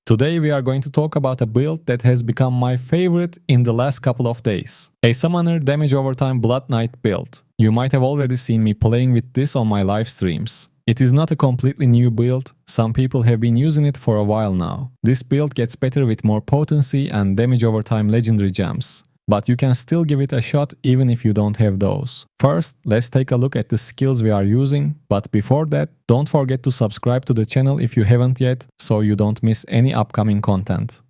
Today we are going to talk about a build that has become my favorite in the last couple of days. A Summoner Damage Over Time Blood Knight build. You might have already seen me playing with this on my live streams. It is not a completely new build, some people have been using it for a while now. This build gets better with more potency and damage over time legendary gems. But you can still give it a shot even if you don't have those. First, let's take a look at the skills we are using, but before that, don't forget to subscribe to the channel if you haven't yet, so you don't miss any upcoming content.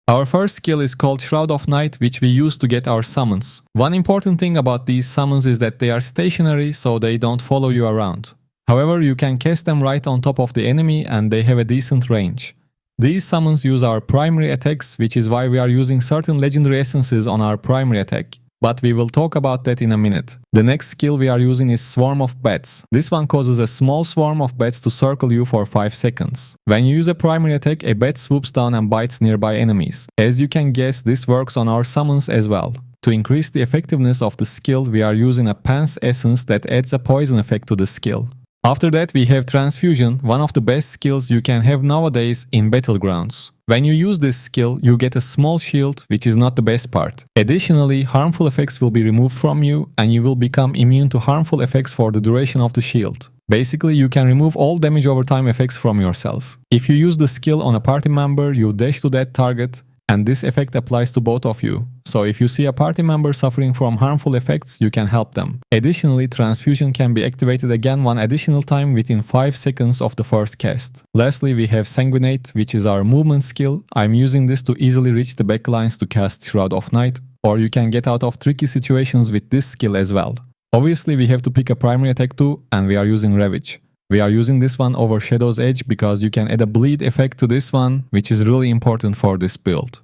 Our first skill is called Shroud of Night, which we use to get our summons. One important thing about these summons is that they are stationary, so they don't follow you around. However, you can cast them right on top of the enemy and they have a decent range. These summons use our primary attacks, which is why we are using certain legendary essences on our primary attack. But we will talk about that in a minute. The next skill we are using is Swarm of Bats. This one causes a small swarm of bats to circle you for 5 seconds. When you use a primary attack, a bat swoops down and bites nearby enemies. As you can guess, this works on our summons as well. To increase the effectiveness of the skill, we are using a Pants essence that adds a poison effect to the skill. After that we have Transfusion, one of the best skills you can have nowadays in Battlegrounds. When you use this skill, you get a small shield, which is not the best part. Additionally, harmful effects will be removed from you and you will become immune to harmful effects for the duration of the shield. Basically, you can remove all damage over time effects from yourself. If you use the skill on a party member, you dash to that target, and this effect applies to both of you. So if you see a party member suffering from harmful effects, you can help them. Additionally, Transfusion can be activated again one additional time within 5 seconds of the first cast. Lastly, we have Sanguinate, which is our movement skill. I'm using this to easily reach the backlines to cast Shroud of Night, or you can get out of tricky situations with this skill as well. Obviously, we have to pick a primary attack too, and we are using Ravage. We are using this one over Shadow's Edge because you can add a bleed effect to this one, which is really important for this build.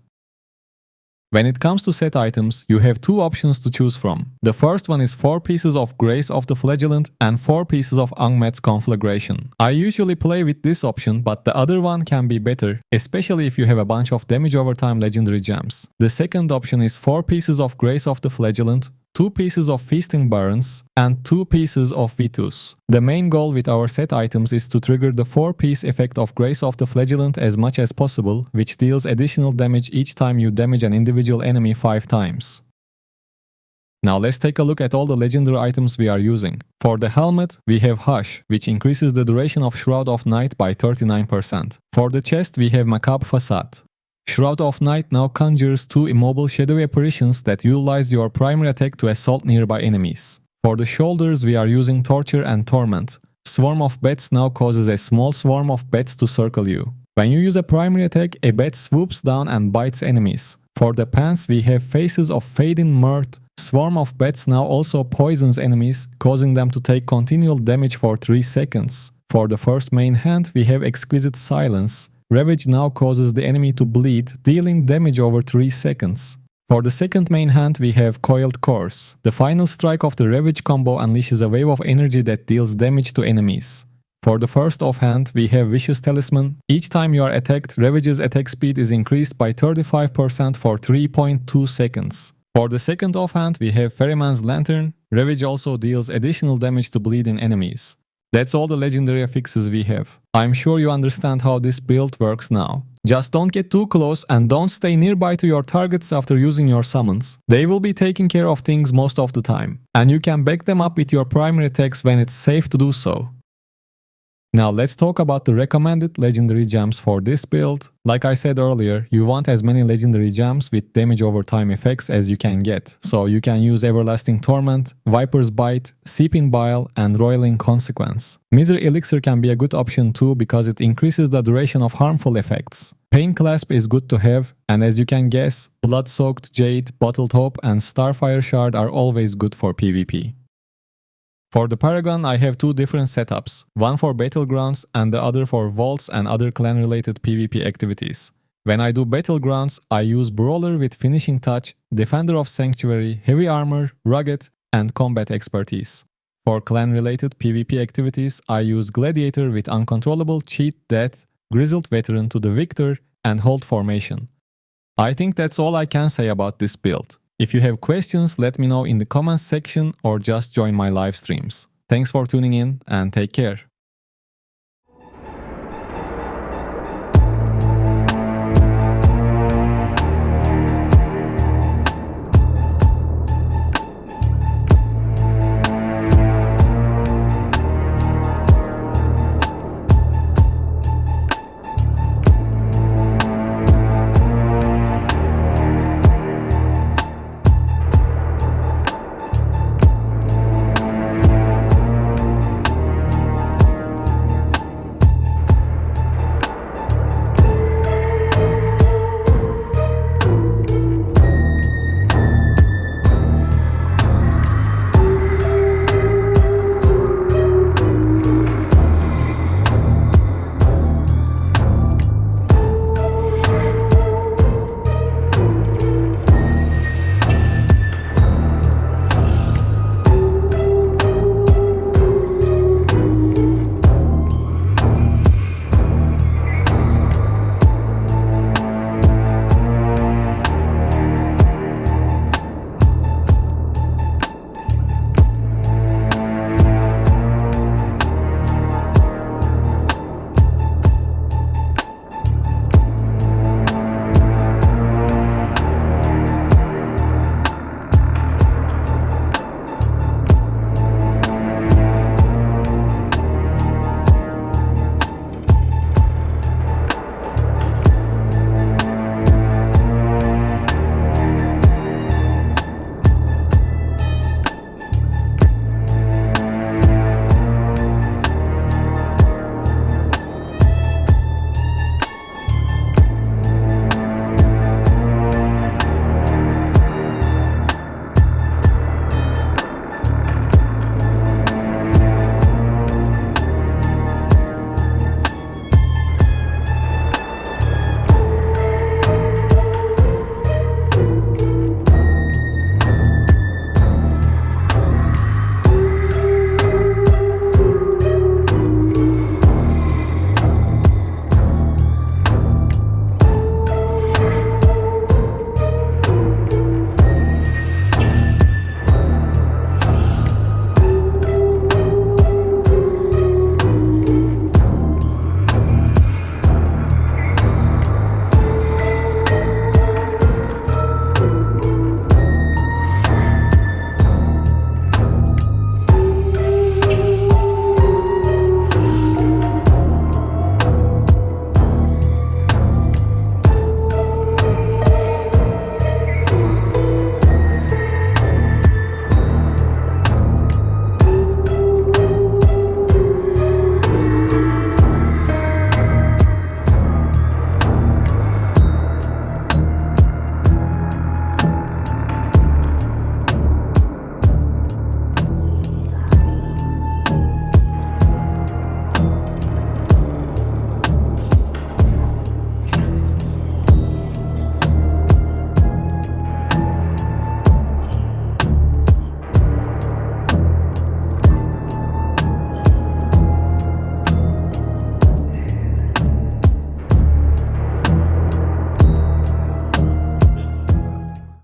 When it comes to set items, you have 2 options to choose from. The first one is 4 pieces of Grace of the Flagellant and 4 pieces of Angmat's Conflagration. I usually play with this option, but the other one can be better, especially if you have a bunch of damage over time legendary gems. The second option is 4 pieces of Grace of the Flagellant, 2 pieces of Feasting Barons, and 2 pieces of Vitus. The main goal with our set items is to trigger the 4-piece effect of Grace of the Flagellant as much as possible, which deals additional damage each time you damage an individual enemy 5 times. Now let's take a look at all the legendary items we are using. For the helmet, we have Hush, which increases the duration of Shroud of Night by 39%. For the chest, we have Macabre Facade. Shroud of Night now conjures 2 immobile shadowy apparitions that utilize your primary attack to assault nearby enemies. For the shoulders, we are using Torture and Torment. Swarm of Bats now causes a small swarm of bats to circle you. When you use a primary attack, a bat swoops down and bites enemies. For the pants, we have Faces of Fading Mirth. Swarm of Bats now also poisons enemies, causing them to take continual damage for 3 seconds. For the first main hand, we have Exquisite Silence. Ravage now causes the enemy to bleed, dealing damage over 3 seconds. For the second main hand, we have Coiled Course. The final strike of the Ravage combo unleashes a wave of energy that deals damage to enemies. For the first offhand, we have Vicious Talisman. Each time you are attacked, Ravage's attack speed is increased by 35% for 3.2 seconds. For the second offhand, we have Ferryman's Lantern. Ravage also deals additional damage to bleeding enemies. That's all the legendary affixes we have. I'm sure you understand how this build works now. Just don't get too close and don't stay nearby to your targets after using your summons. They will be taking care of things most of the time. And you can back them up with your primary attacks when it's safe to do so. Now let's talk about the recommended legendary gems for this build. Like I said earlier, you want as many legendary gems with damage over time effects as you can get. So you can use Everlasting Torment, Viper's Bite, Seeping Bile, and Roiling Consequence. Misery Elixir can be a good option too because it increases the duration of harmful effects. Pain Clasp is good to have, and as you can guess, Blood-Soaked Jade, Bottled Hope, and Starfire Shard are always good for PvP. For the Paragon, I have 2 different setups, one for Battlegrounds and the other for Vaults and other clan-related PvP activities. When I do Battlegrounds, I use Brawler with Finishing Touch, Defender of Sanctuary, Heavy Armor, Rugged, and Combat Expertise. For clan-related PvP activities, I use Gladiator with Uncontrollable, Cheat, Death, Grizzled Veteran to the Victor, and Hold Formation. I think that's all I can say about this build. If you have questions, let me know in the comments section or just join my live streams. Thanks for tuning in and take care.